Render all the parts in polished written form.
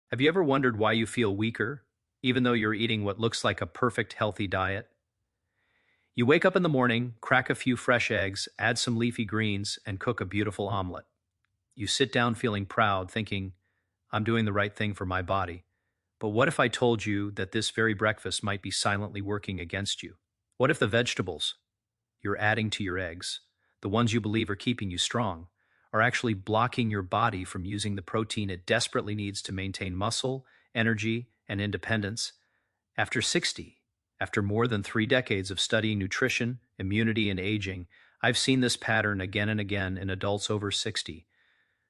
Have you ever wondered why you feel weaker, even though you're eating what looks like a perfect healthy diet? You wake up in the morning, crack a few fresh eggs, add some leafy greens, and cook a beautiful omelet. You sit down feeling proud, thinking, I'm doing the right thing for my body. But what if I told you that this very breakfast might be silently working against you? What if the vegetables you're adding to your eggs, the ones you believe are keeping you strong, are actually blocking your body from using the protein it desperately needs to maintain muscle, energy, and independence? After 60, after more than 3 decades of studying nutrition, immunity, and aging, I've seen this pattern again and again in adults over 60.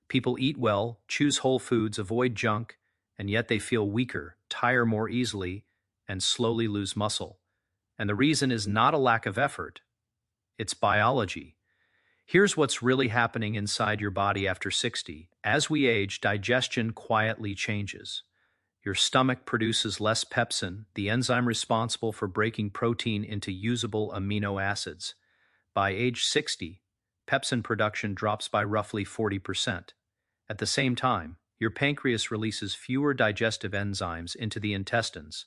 People eat well, choose whole foods, avoid junk, and yet they feel weaker, tire more easily, and slowly lose muscle. And the reason is not a lack of effort, it's biology. Here's what's really happening inside your body after 60. As we age, digestion quietly changes. Your stomach produces less pepsin, the enzyme responsible for breaking protein into usable amino acids. By age 60, pepsin production drops by roughly 40%. At the same time, your pancreas releases fewer digestive enzymes into the intestines.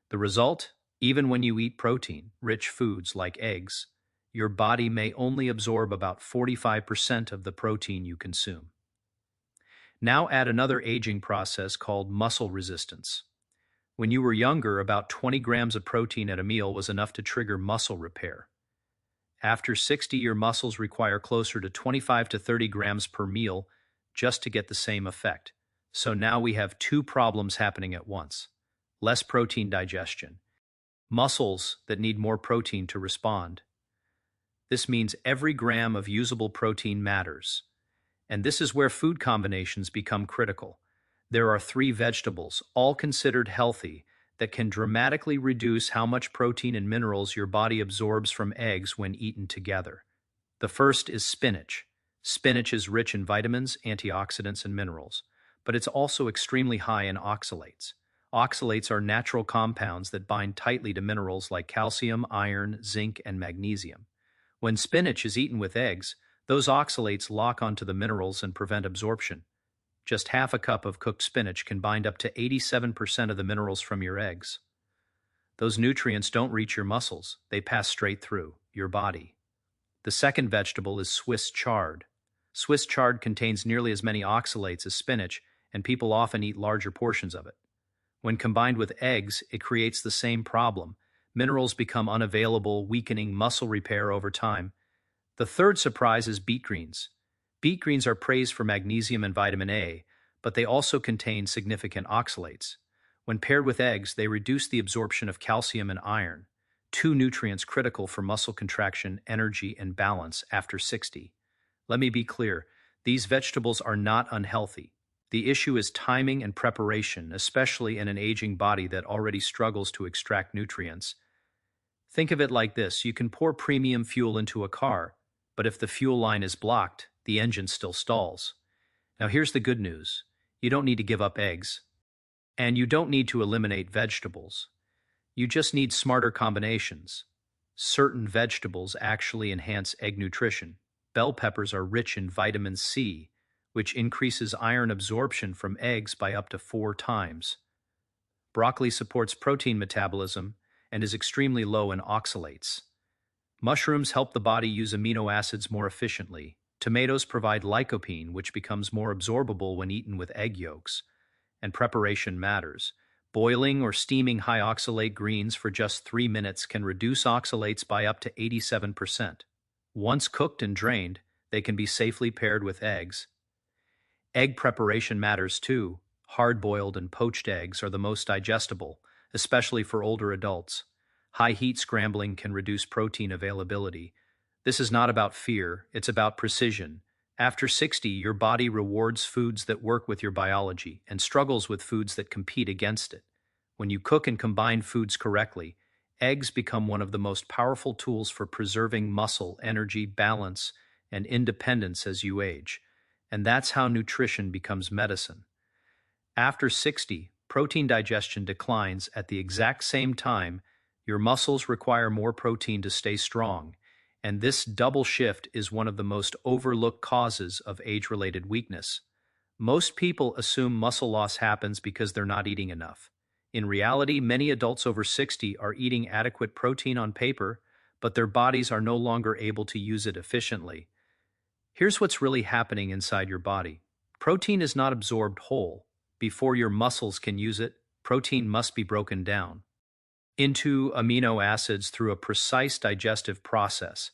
The result? Even when you eat protein-rich foods like eggs, your body may only absorb about 45% of the protein you consume. Now add another aging process called muscle resistance. When you were younger, about 20 grams of protein at a meal was enough to trigger muscle repair. After 60, your muscles require closer to 25 to 30 grams per meal just to get the same effect. So now we have two problems happening at once: less protein digestion, muscles that need more protein to respond. This means every gram of usable protein matters. And this is where food combinations become critical. There are 3 vegetables, all considered healthy, that can dramatically reduce how much protein and minerals your body absorbs from eggs when eaten together. The first is spinach. Spinach is rich in vitamins, antioxidants, and minerals, but it's also extremely high in oxalates. Oxalates are natural compounds that bind tightly to minerals like calcium, iron, zinc, and magnesium. When spinach is eaten with eggs, those oxalates lock onto the minerals and prevent absorption. Just half a cup of cooked spinach can bind up to 87% of the minerals from your eggs. Those nutrients don't reach your muscles, they pass straight through your body. The second vegetable is Swiss chard. Swiss chard contains nearly as many oxalates as spinach, and people often eat larger portions of it. When combined with eggs, it creates the same problem. Minerals become unavailable, weakening muscle repair over time. The third surprise is beet greens. Beet greens are praised for magnesium and vitamin A, but they also contain significant oxalates. When paired with eggs, they reduce the absorption of calcium and iron, two nutrients critical for muscle contraction, energy, and balance after 60. Let me be clear, these vegetables are not unhealthy. The issue is timing and preparation, especially in an aging body that already struggles to extract nutrients. Think of it like this: you can pour premium fuel into a car, but if the fuel line is blocked, the engine still stalls. Now here's the good news. You don't need to give up eggs, and you don't need to eliminate vegetables. You just need smarter combinations. Certain vegetables actually enhance egg nutrition. Bell peppers are rich in vitamin C, which increases iron absorption from eggs by up to 4 times. Broccoli supports protein metabolism and is extremely low in oxalates. Mushrooms help the body use amino acids more efficiently. Tomatoes provide lycopene, which becomes more absorbable when eaten with egg yolks. And preparation matters. Boiling or steaming high oxalate greens for just 3 minutes can reduce oxalates by up to 87%. Once cooked and drained, they can be safely paired with eggs. Egg preparation matters too. Hard-boiled and poached eggs are the most digestible, especially for older adults. High heat scrambling can reduce protein availability. This is not about fear, it's about precision. After 60, your body rewards foods that work with your biology and struggles with foods that compete against it. When you cook and combine foods correctly, eggs become one of the most powerful tools for preserving muscle, energy, balance, and independence as you age. And that's how nutrition becomes medicine. After 60, protein digestion declines at the exact same time. Your muscles require more protein to stay strong, and this double shift is one of the most overlooked causes of age-related weakness. Most people assume muscle loss happens because they're not eating enough. In reality, many adults over 60 are eating adequate protein on paper, but their bodies are no longer able to use it efficiently. Here's what's really happening inside your body. Protein is not absorbed whole. Before your muscles can use it, protein must be broken down into amino acids through a precise digestive process.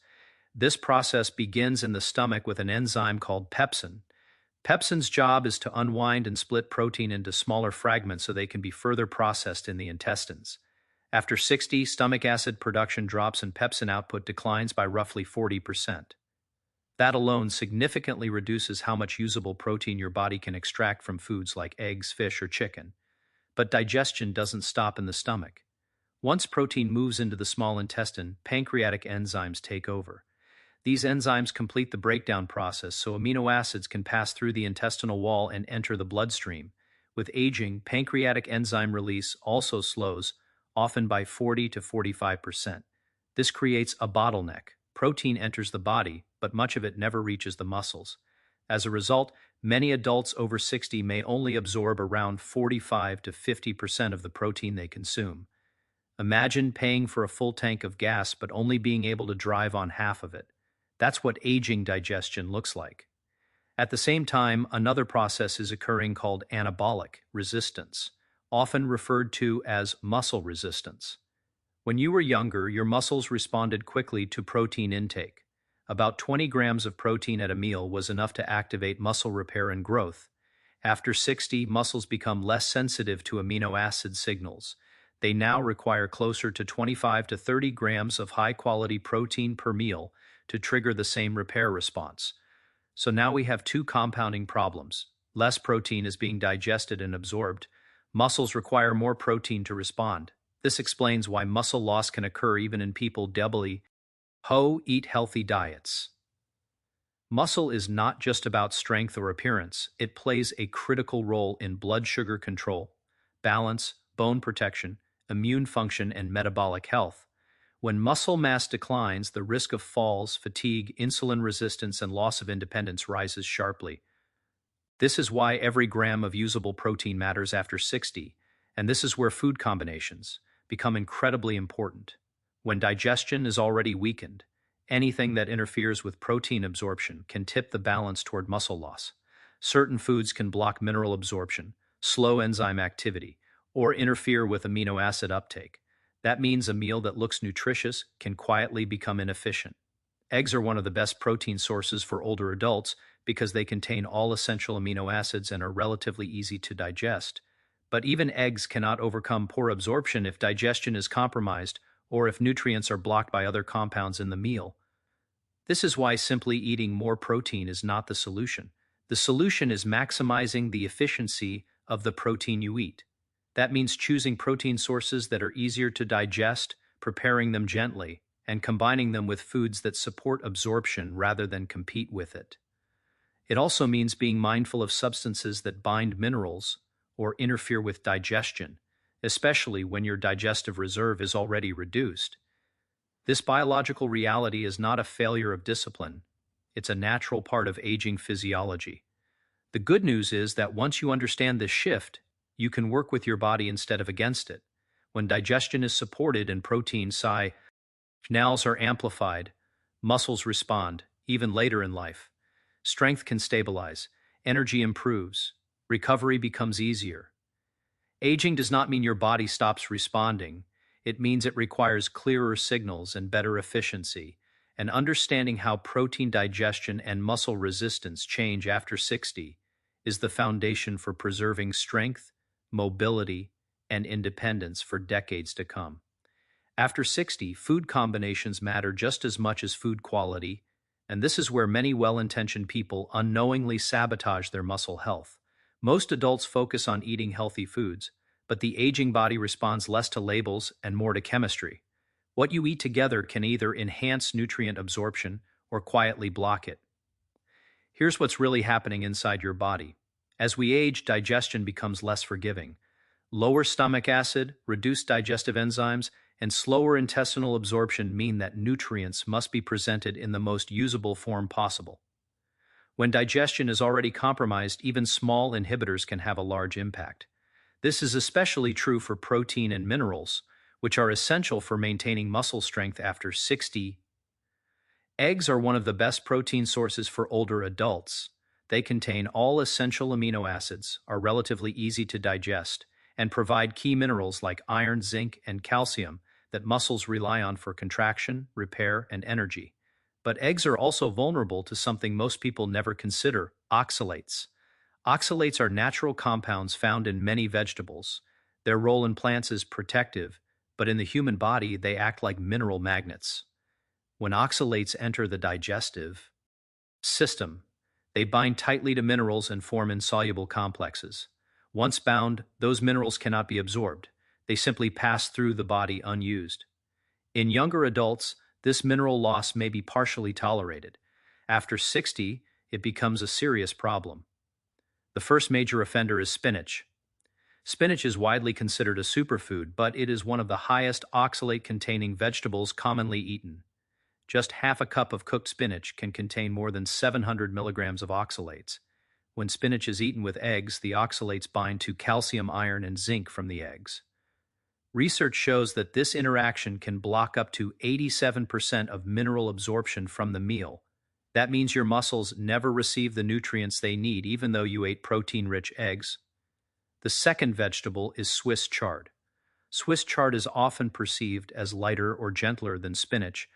This process begins in the stomach with an enzyme called pepsin. Pepsin's job is to unwind and split protein into smaller fragments so they can be further processed in the intestines. After 60, stomach acid production drops and pepsin output declines by roughly 40%. That alone significantly reduces how much usable protein your body can extract from foods like eggs, fish, or chicken. But digestion doesn't stop in the stomach. Once protein moves into the small intestine, pancreatic enzymes take over. These enzymes complete the breakdown process so amino acids can pass through the intestinal wall and enter the bloodstream. With aging, pancreatic enzyme release also slows, often by 40 to 45%. This creates a bottleneck. Protein enters the body, but much of it never reaches the muscles. As a result, many adults over 60 may only absorb around 45 to 50% of the protein they consume. Imagine paying for a full tank of gas but only being able to drive on half of it. That's what aging digestion looks like. At the same time, another process is occurring called anabolic resistance, often referred to as muscle resistance. When you were younger, your muscles responded quickly to protein intake. About 20 grams of protein at a meal was enough to activate muscle repair and growth. After 60, muscles become less sensitive to amino acid signals. They now require closer to 25 to 30 grams of high-quality protein per meal to trigger the same repair response. So now we have two compounding problems. Less protein is being digested and absorbed. Muscles require more protein to respond. This explains why muscle loss can occur even in people who eat healthy diets. Muscle is not just about strength or appearance. It plays a critical role in blood sugar control, balance, bone protection, immune function, and metabolic health. When muscle mass declines, the risk of falls, fatigue, insulin resistance, and loss of independence rises sharply. This is why every gram of usable protein matters after 60, and this is where food combinations become incredibly important. When digestion is already weakened, anything that interferes with protein absorption can tip the balance toward muscle loss. Certain foods can block mineral absorption, slow enzyme activity, or interfere with amino acid uptake. That means a meal that looks nutritious can quietly become inefficient. Eggs are one of the best protein sources for older adults because they contain all essential amino acids and are relatively easy to digest. But even eggs cannot overcome poor absorption if digestion is compromised or if nutrients are blocked by other compounds in the meal. This is why simply eating more protein is not the solution. The solution is maximizing the efficiency of the protein you eat. That means choosing protein sources that are easier to digest, preparing them gently, and combining them with foods that support absorption rather than compete with it. It also means being mindful of substances that bind minerals or interfere with digestion, especially when your digestive reserve is already reduced. This biological reality is not a failure of discipline. It's a natural part of aging physiology. The good news is that once you understand this shift, you can work with your body instead of against it. When digestion is supported and protein signals are amplified, muscles respond, even later in life. Strength can stabilize, energy improves, recovery becomes easier. Aging does not mean your body stops responding. It means it requires clearer signals and better efficiency. And understanding how protein digestion and muscle resistance change after 60 is the foundation for preserving strength, mobility, and independence for decades to come. After 60, food combinations matter just as much as food quality, and this is where many well-intentioned people unknowingly sabotage their muscle health. Most adults focus on eating healthy foods, but the aging body responds less to labels and more to chemistry. What you eat together can either enhance nutrient absorption or quietly block it. Here's what's really happening inside your body. As we age, digestion becomes less forgiving. Lower stomach acid, reduced digestive enzymes, and slower intestinal absorption mean that nutrients must be presented in the most usable form possible. When digestion is already compromised, even small inhibitors can have a large impact. This is especially true for protein and minerals, which are essential for maintaining muscle strength after 60. Eggs are one of the best protein sources for older adults. They contain all essential amino acids, are relatively easy to digest, and provide key minerals like iron, zinc, and calcium that muscles rely on for contraction, repair, and energy. But eggs are also vulnerable to something most people never consider: oxalates. Oxalates are natural compounds found in many vegetables. Their role in plants is protective, but in the human body, they act like mineral magnets. When oxalates enter the digestive system, they bind tightly to minerals and form insoluble complexes. Once bound, those minerals cannot be absorbed. They simply pass through the body unused. In younger adults, this mineral loss may be partially tolerated. After 60, it becomes a serious problem. The first major offender is spinach. Spinach is widely considered a superfood, but it is one of the highest oxalate-containing vegetables commonly eaten. Just half a cup of cooked spinach can contain more than 700 milligrams of oxalates. When spinach is eaten with eggs, the oxalates bind to calcium, iron, and zinc from the eggs. Research shows that this interaction can block up to 87% of mineral absorption from the meal. That means your muscles never receive the nutrients they need, even though you ate protein-rich eggs. The second vegetable is Swiss chard. Swiss chard is often perceived as lighter or gentler than spinach,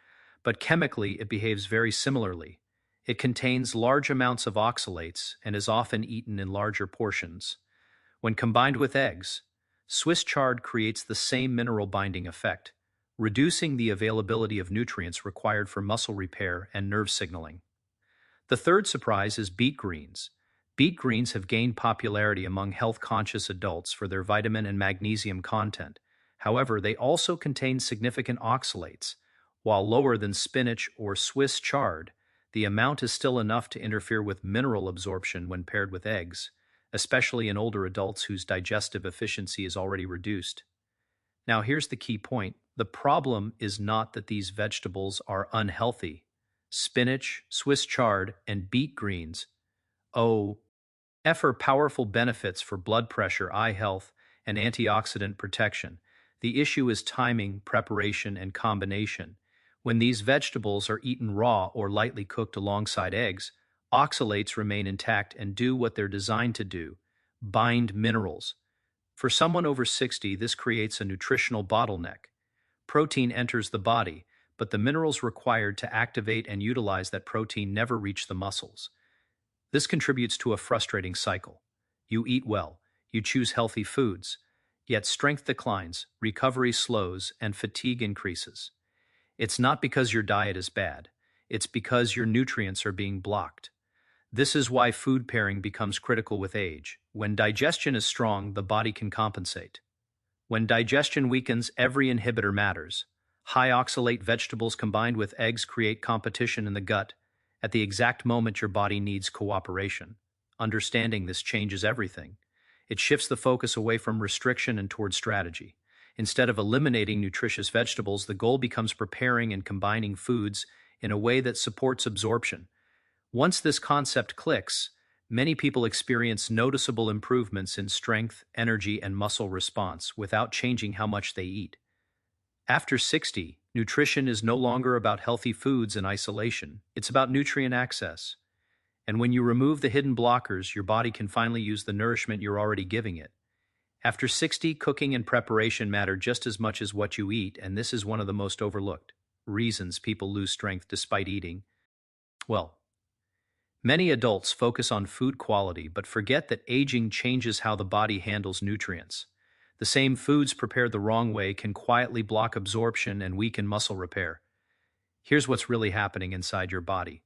but chemically it behaves very similarly. It contains large amounts of oxalates and is often eaten in larger portions. When combined with eggs, Swiss chard creates the same mineral binding effect, reducing the availability of nutrients required for muscle repair and nerve signaling. The third surprise is beet greens. Beet greens have gained popularity among health-conscious adults for their vitamin and magnesium content. However, they also contain significant oxalates. While lower than spinach or Swiss chard, the amount is still enough to interfere with mineral absorption when paired with eggs, especially in older adults whose digestive efficiency is already reduced. Now, here's the key point. The problem is not that these vegetables are unhealthy. Spinach, Swiss chard, and beet greens offer powerful benefits for blood pressure, eye health, and antioxidant protection. The issue is timing, preparation, and combination. When these vegetables are eaten raw or lightly cooked alongside eggs, oxalates remain intact and do what they're designed to do: bind minerals. For someone over 60, this creates a nutritional bottleneck. Protein enters the body, but the minerals required to activate and utilize that protein never reach the muscles. This contributes to a frustrating cycle. You eat well, you choose healthy foods, yet strength declines, recovery slows, and fatigue increases. It's not because your diet is bad, it's because your nutrients are being blocked. This is why food pairing becomes critical with age. When digestion is strong, the body can compensate. When digestion weakens, every inhibitor matters. High oxalate vegetables combined with eggs create competition in the gut at the exact moment your body needs cooperation. Understanding this changes everything. It shifts the focus away from restriction and toward strategy. Instead of eliminating nutritious vegetables, the goal becomes preparing and combining foods in a way that supports absorption. Once this concept clicks, many people experience noticeable improvements in strength, energy, and muscle response without changing how much they eat. After 60, nutrition is no longer about healthy foods in isolation. It's about nutrient access. And when you remove the hidden blockers, your body can finally use the nourishment you're already giving it. After 60, cooking and preparation matter just as much as what you eat, and this is one of the most overlooked reasons people lose strength despite eating well. Many adults focus on food quality but forget that aging changes how the body handles nutrients. The same foods prepared the wrong way can quietly block absorption and weaken muscle repair. Here's what's really happening inside your body.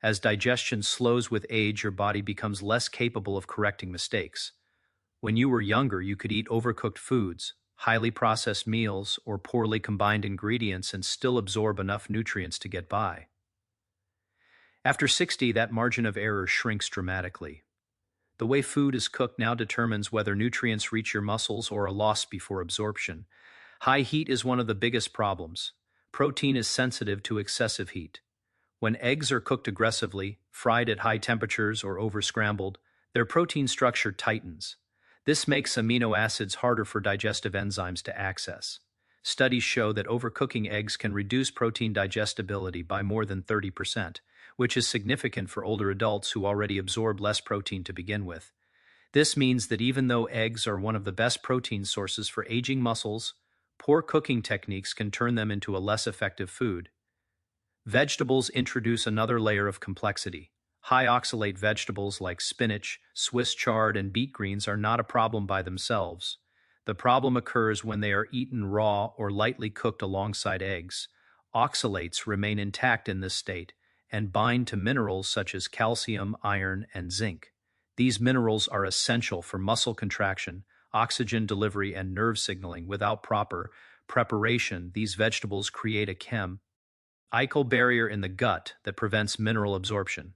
As digestion slows with age, your body becomes less capable of correcting mistakes. When you were younger, you could eat overcooked foods, highly processed meals, or poorly combined ingredients and still absorb enough nutrients to get by. After 60, that margin of error shrinks dramatically. The way food is cooked now determines whether nutrients reach your muscles or are lost before absorption. High heat is one of the biggest problems. Protein is sensitive to excessive heat. When eggs are cooked aggressively, Fried at high temperatures or over-scrambled, their protein structure tightens. This makes amino acids harder for digestive enzymes to access. Studies show that overcooking eggs can reduce protein digestibility by more than 30%, which is significant for older adults who already absorb less protein to begin with. This means that even though eggs are one of the best protein sources for aging muscles, poor cooking techniques can turn them into a less effective food. Vegetables introduce another layer of complexity. High oxalate vegetables like spinach, Swiss chard, and beet greens are not a problem by themselves. The problem occurs when they are eaten raw or lightly cooked alongside eggs. Oxalates remain intact in this state and bind to minerals such as calcium, iron, and zinc. These minerals are essential for muscle contraction, oxygen delivery, and nerve signaling. Without proper preparation, these vegetables create a chemical barrier in the gut that prevents mineral absorption.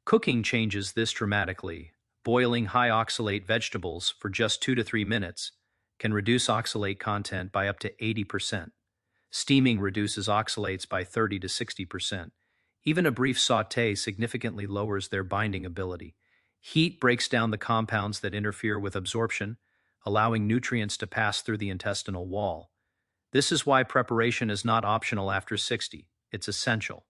Cooking changes this dramatically. Boiling high oxalate vegetables for just 2 to 3 minutes can reduce oxalate content by up to 80%. Steaming reduces oxalates by 30 to 60%. Even a brief sauté significantly lowers their binding ability. Heat breaks down the compounds that interfere with absorption, allowing nutrients to pass through the intestinal wall. This is why preparation is not optional after 60. It's essential.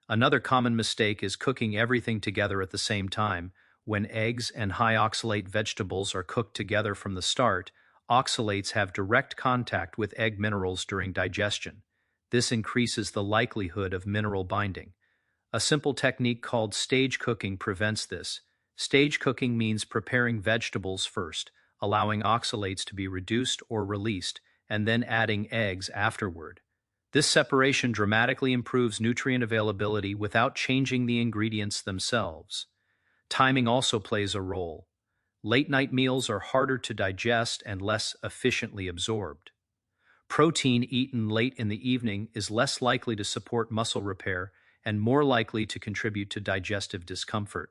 Another common mistake is cooking everything together at the same time. When eggs and high oxalate vegetables are cooked together from the start, oxalates have direct contact with egg minerals during digestion. This increases the likelihood of mineral binding. A simple technique called stage cooking prevents this. Stage cooking means preparing vegetables first, allowing oxalates to be reduced or released, and then adding eggs afterward. This separation dramatically improves nutrient availability without changing the ingredients themselves. Timing also plays a role. Late-night meals are harder to digest and less efficiently absorbed. Protein eaten late in the evening is less likely to support muscle repair and more likely to contribute to digestive discomfort.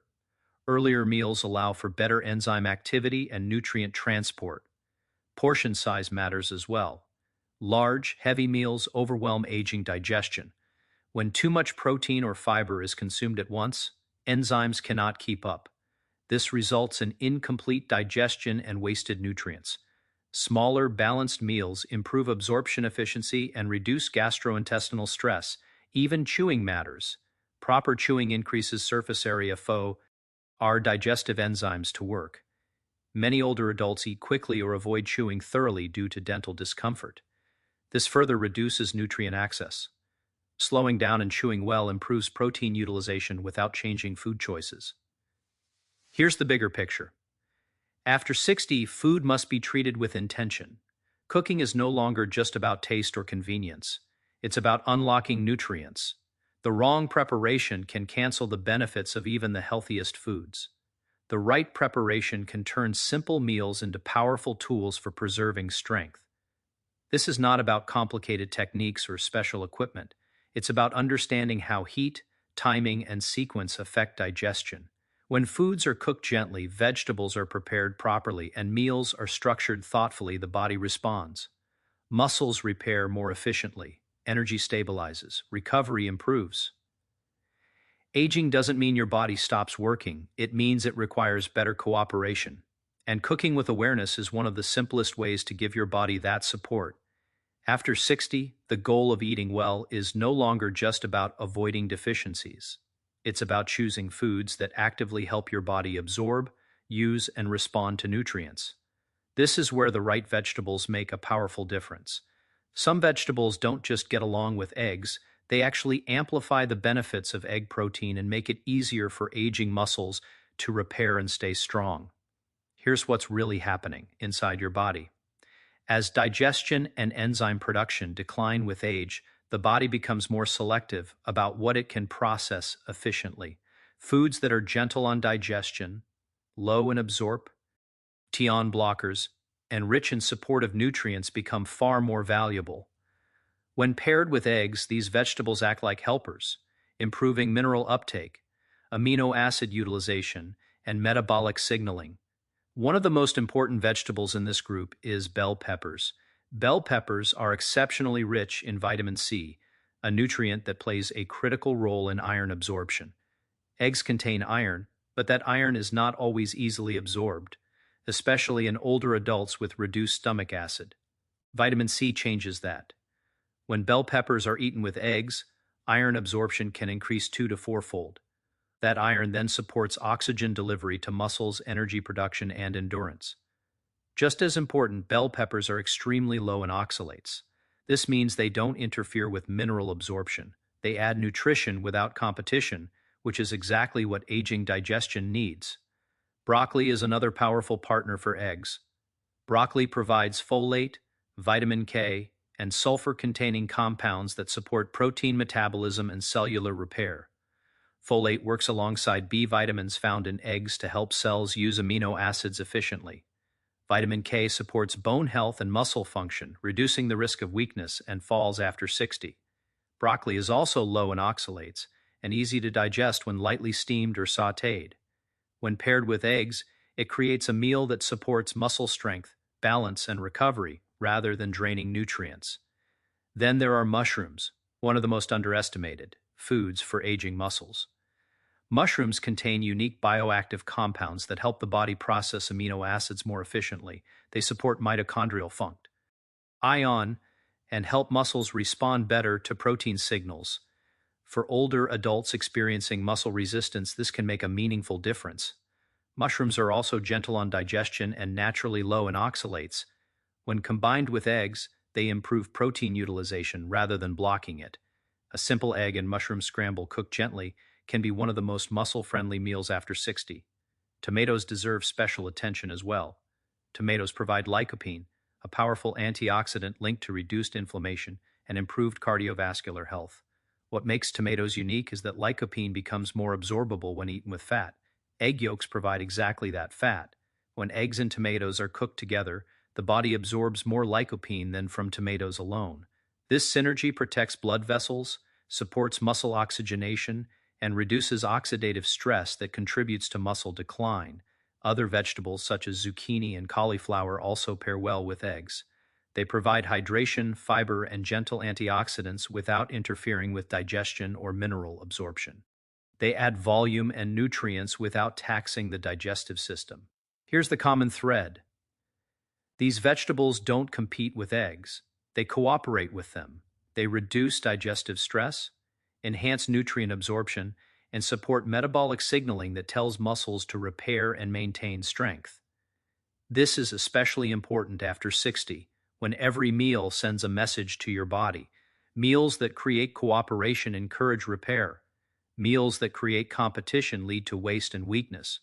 Earlier meals allow for better enzyme activity and nutrient transport. Portion size matters as well. Large, heavy meals overwhelm aging digestion. When too much protein or fiber is consumed at once, enzymes cannot keep up. This results in incomplete digestion and wasted nutrients. Smaller, balanced meals improve absorption efficiency and reduce gastrointestinal stress. Even chewing matters. Proper chewing increases surface area for our digestive enzymes to work. Many older adults eat quickly or avoid chewing thoroughly due to dental discomfort. This further reduces nutrient access. Slowing down and chewing well improves protein utilization without changing food choices. Here's the bigger picture. After 60, food must be treated with intention. Cooking is no longer just about taste or convenience. It's about unlocking nutrients. The wrong preparation can cancel the benefits of even the healthiest foods. The right preparation can turn simple meals into powerful tools for preserving strength. This is not about complicated techniques or special equipment. It's about understanding how heat, timing, and sequence affect digestion. When foods are cooked gently, vegetables are prepared properly, and meals are structured thoughtfully, the body responds. Muscles repair more efficiently, energy stabilizes, recovery improves. Aging doesn't mean your body stops working, it means it requires better cooperation. And cooking with awareness is one of the simplest ways to give your body that support. After 60, the goal of eating well is no longer just about avoiding deficiencies. It's about choosing foods that actively help your body absorb, use, and respond to nutrients. This is where the right vegetables make a powerful difference. Some vegetables don't just get along with eggs, they actually amplify the benefits of egg protein and make it easier for aging muscles to repair and stay strong. Here's what's really happening inside your body. As digestion and enzyme production decline with age, the body becomes more selective about what it can process efficiently. Foods that are gentle on digestion, low in absorption blockers, and rich in supportive nutrients become far more valuable. When paired with eggs, these vegetables act like helpers, improving mineral uptake, amino acid utilization, and metabolic signaling. One of the most important vegetables in this group is bell peppers. Bell peppers are exceptionally rich in vitamin C, a nutrient that plays a critical role in iron absorption. Eggs contain iron, but that iron is not always easily absorbed, especially in older adults with reduced stomach acid. Vitamin C changes that. When bell peppers are eaten with eggs, iron absorption can increase 2 to 4-fold. That iron then supports oxygen delivery to muscles, energy production, and endurance. Just as important, bell peppers are extremely low in oxalates. This means they don't interfere with mineral absorption. They add nutrition without competition, which is exactly what aging digestion needs. Broccoli is another powerful partner for eggs. Broccoli provides folate, vitamin K, and sulfur-containing compounds that support protein metabolism and cellular repair. Folate works alongside B vitamins found in eggs to help cells use amino acids efficiently. Vitamin K supports bone health and muscle function, reducing the risk of weakness and falls after 60. Broccoli is also low in oxalates and easy to digest when lightly steamed or sautéed. When paired with eggs, it creates a meal that supports muscle strength, balance, and recovery rather than draining nutrients. Then there are mushrooms, one of the most underestimated foods for aging muscles. Mushrooms contain unique bioactive compounds that help the body process amino acids more efficiently. They support mitochondrial function, ion, and help muscles respond better to protein signals. For older adults experiencing muscle resistance, this can make a meaningful difference. Mushrooms are also gentle on digestion and naturally low in oxalates. When combined with eggs, they improve protein utilization rather than blocking it. A simple egg and mushroom scramble cooked gently can be one of the most muscle-friendly meals after 60. Tomatoes deserve special attention as well. Tomatoes provide lycopene, a powerful antioxidant linked to reduced inflammation and improved cardiovascular health. What makes tomatoes unique is that lycopene becomes more absorbable when eaten with fat. Egg yolks provide exactly that fat. When eggs and tomatoes are cooked together, the body absorbs more lycopene than from tomatoes alone. This synergy protects blood vessels, supports muscle oxygenation, and reduces oxidative stress that contributes to muscle decline. Other vegetables such as zucchini and cauliflower also pair well with eggs. They provide hydration, fiber, and gentle antioxidants without interfering with digestion or mineral absorption. They add volume and nutrients without taxing the digestive system. Here's the common thread. These vegetables don't compete with eggs. They cooperate with them. They reduce digestive stress, enhance nutrient absorption, and support metabolic signaling that tells muscles to repair and maintain strength. This is especially important after 60, when every meal sends a message to your body. Meals that create cooperation encourage repair. Meals that create competition lead to waste and weakness.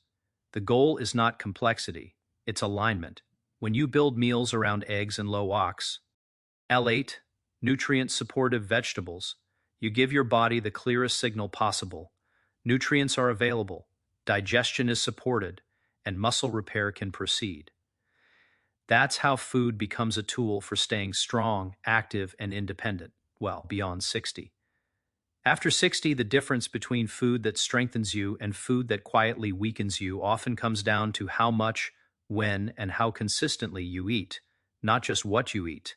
The goal is not complexity, it's alignment. When you build meals around eggs and low ox, L8, nutrient-supportive vegetables, you give your body the clearest signal possible. Nutrients are available, digestion is supported, and muscle repair can proceed. That's how food becomes a tool for staying strong, active, and independent, well, beyond 60. After 60, the difference between food that strengthens you and food that quietly weakens you often comes down to how much, when, and how consistently you eat, not just what you eat.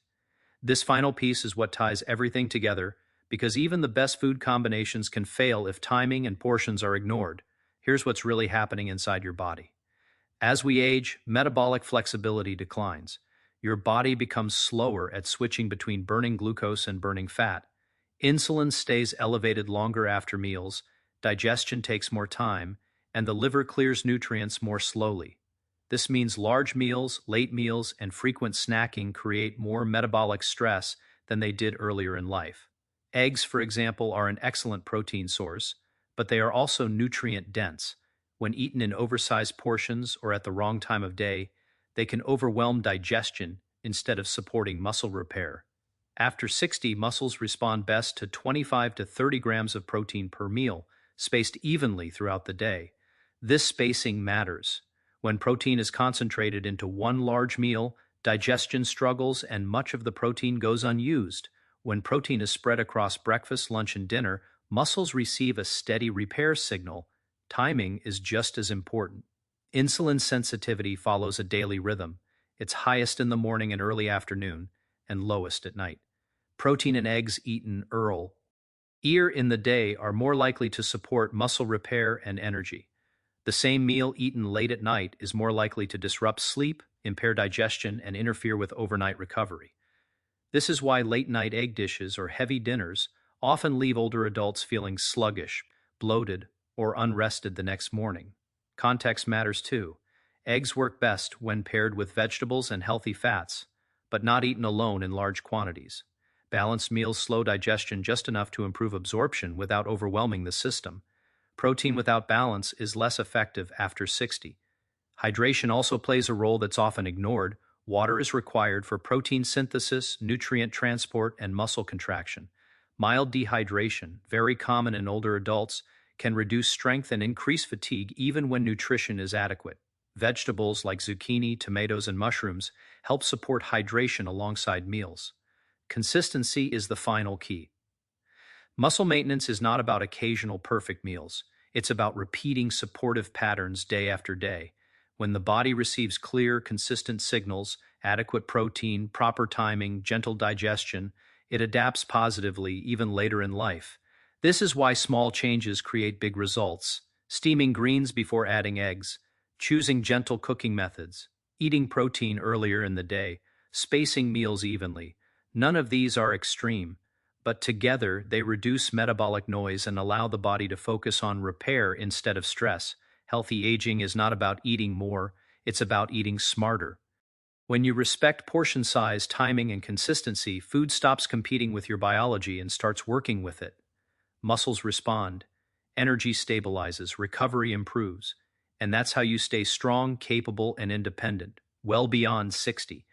This final piece is what ties everything together, because even the best food combinations can fail if timing and portions are ignored. Here's what's really happening inside your body. As we age, metabolic flexibility declines. Your body becomes slower at switching between burning glucose and burning fat. Insulin stays elevated longer after meals, digestion takes more time, and the liver clears nutrients more slowly. This means large meals, late meals, and frequent snacking create more metabolic stress than they did earlier in life. Eggs, for example, are an excellent protein source, but they are also nutrient-dense. When eaten in oversized portions or at the wrong time of day, they can overwhelm digestion instead of supporting muscle repair. After 60, muscles respond best to 25 to 30 grams of protein per meal, spaced evenly throughout the day. This spacing matters. When protein is concentrated into one large meal, digestion struggles and much of the protein goes unused. When protein is spread across breakfast, lunch, and dinner, muscles receive a steady repair signal. Timing is just as important. Insulin sensitivity follows a daily rhythm. It's highest in the morning and early afternoon, and lowest at night. Protein and eggs eaten early Ear in the day are more likely to support muscle repair and energy. The same meal eaten late at night is more likely to disrupt sleep, impair digestion, and interfere with overnight recovery. This is why late-night egg dishes or heavy dinners often leave older adults feeling sluggish, bloated, or unrested the next morning. Context matters too. Eggs work best when paired with vegetables and healthy fats, but not eaten alone in large quantities. Balanced meals slow digestion just enough to improve absorption without overwhelming the system. Protein without balance is less effective after 60. Hydration also plays a role that's often ignored. Water is required for protein synthesis, nutrient transport, and muscle contraction. Mild dehydration, very common in older adults, can reduce strength and increase fatigue even when nutrition is adequate. Vegetables like zucchini, tomatoes, and mushrooms help support hydration alongside meals. Consistency is the final key. Muscle maintenance is not about occasional perfect meals. It's about repeating supportive patterns day after day. When the body receives clear, consistent signals, adequate protein, proper timing, gentle digestion, it adapts positively even later in life. This is why small changes create big results. Steaming greens before adding eggs, choosing gentle cooking methods, eating protein earlier in the day, spacing meals evenly. None of these are extreme, but together they reduce metabolic noise and allow the body to focus on repair instead of stress. Healthy aging is not about eating more, it's about eating smarter. When you respect portion size, timing, and consistency, food stops competing with your biology and starts working with it. Muscles respond, energy stabilizes, recovery improves, and that's how you stay strong, capable, and independent, well beyond 60.